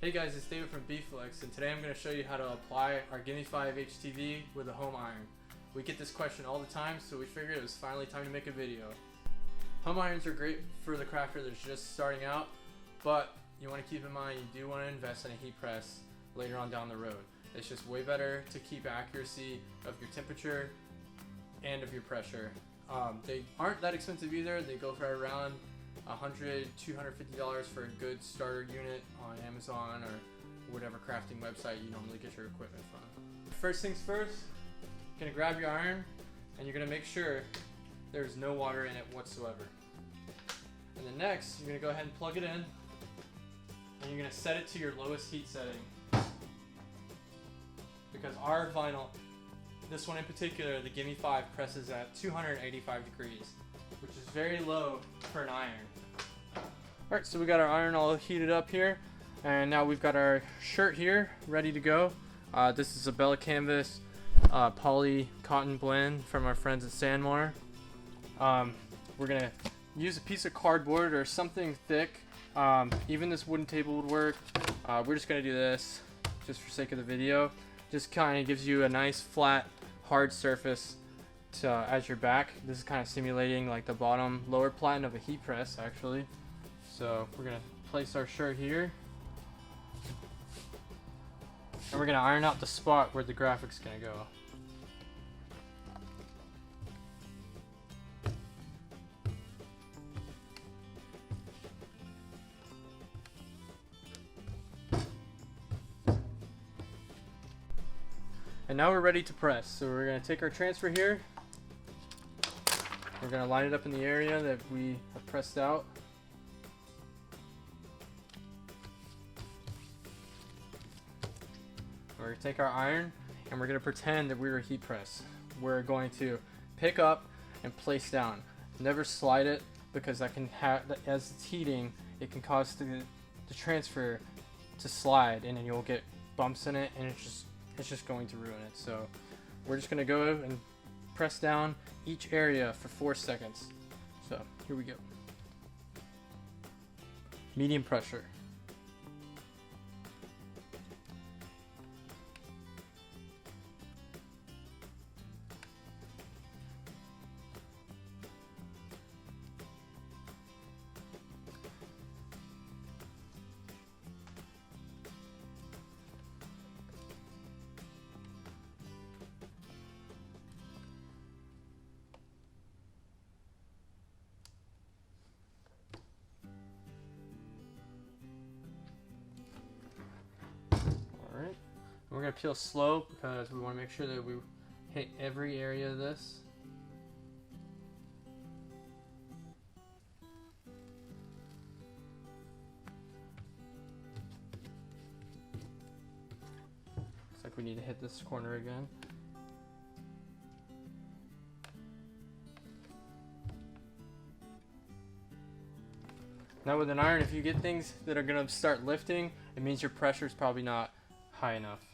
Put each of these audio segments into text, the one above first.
Hey guys, it's David from BFlex, and today I'm going to show you how to apply our Gimme 5 HTV with a home iron. We get this question all the time, so we figured it was finally time to make a video. Home irons are great for the crafter that's just starting out, but you want to keep in mind you do want to invest in a heat press later on down the road. It's just way better to keep accuracy of your temperature and of your pressure. They aren't that expensive either. They go for around $100, $250 for a good starter unit on Amazon or whatever crafting website you normally get your equipment from. First things first, you're gonna grab your iron and you're gonna make sure there's no water in it whatsoever. And then next, you're gonna go ahead and plug it in and you're gonna set it to your lowest heat setting. Because our vinyl, this one in particular, the Gimme 5, presses at 285 degrees, which is very low for an iron. Alright, so we got our iron all heated up here, and now we've got our shirt here ready to go. This is a Bella Canvas poly cotton blend from our friends at Sanmar. We're gonna use a piece of cardboard or something thick. Even this wooden table would work. We're just gonna do this just for sake of the video. Just kind of gives you a nice flat hard surface as your back. This is kind of simulating like the bottom lower platen of a heat press actually. So we're gonna place our shirt here and we're gonna iron out the spot where the graphic's gonna go. And now we're ready to press. So we're gonna take our transfer here. We're gonna line it up in the area that we have pressed out. We're gonna take our iron and we're gonna pretend that we were heat press. We're going to pick up and place down. Never slide it because that can as it's heating, it can cause the transfer to slide and then you'll get bumps in it and it's just going to ruin it. So we're just gonna go and press down each area for 4 seconds. So here we go. Medium pressure. We're going to peel slow because we want to make sure that we hit every area of this. Looks like we need to hit this corner again. Now with an iron, if you get things that are going to start lifting, it means your pressure is probably not high enough.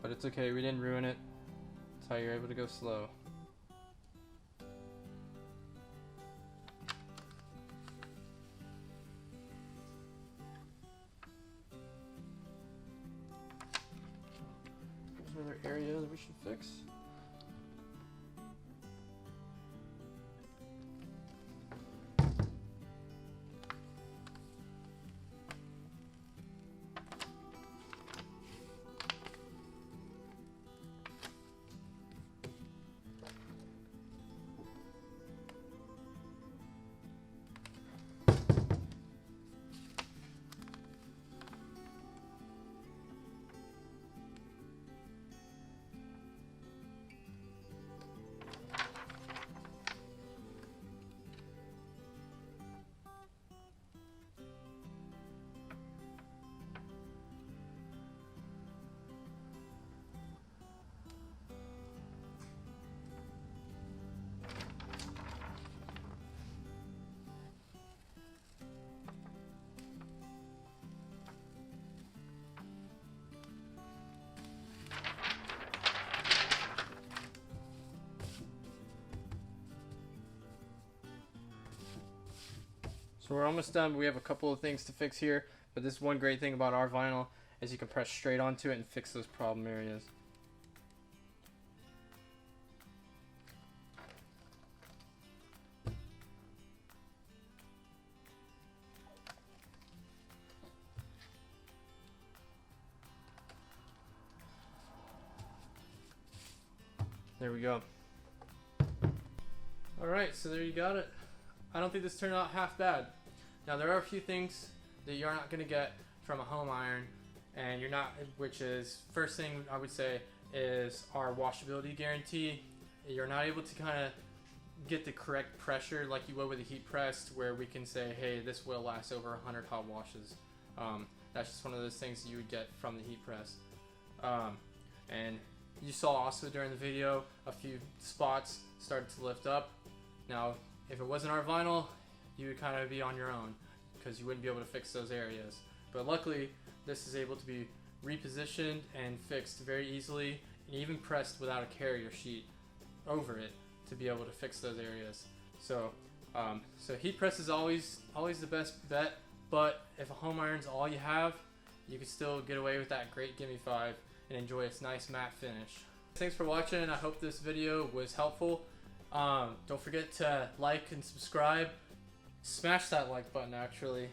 But it's okay, we didn't ruin it. That's how you're able to go slow. There's another area that we should fix. So we're almost done, but we have a couple of things to fix here. But this one great thing about our vinyl is you can press straight onto it and fix those problem areas. There we go. Alright, so there you got it. I don't think this turned out half bad. Now there are a few things that you're not going to get from a home iron, and you're not, which is, first thing I would say is our washability guarantee. You're not able to kind of get the correct pressure like you would with a heat press, where we can say, hey, this will last over 100 hot washes. That's just one of those things that you would get from the heat press. And you saw also during the video a few spots started to lift up. Now, if it wasn't our vinyl, you would kind of be on your own because you wouldn't be able to fix those areas. But luckily, this is able to be repositioned and fixed very easily, and even pressed without a carrier sheet over it to be able to fix those areas. So, so heat press is always the best bet. But if a home iron's all you have, you can still get away with that great Gimme 5 and enjoy its nice matte finish. Thanks for watching. I hope this video was helpful. Don't forget to like and subscribe. Smash that like button actually.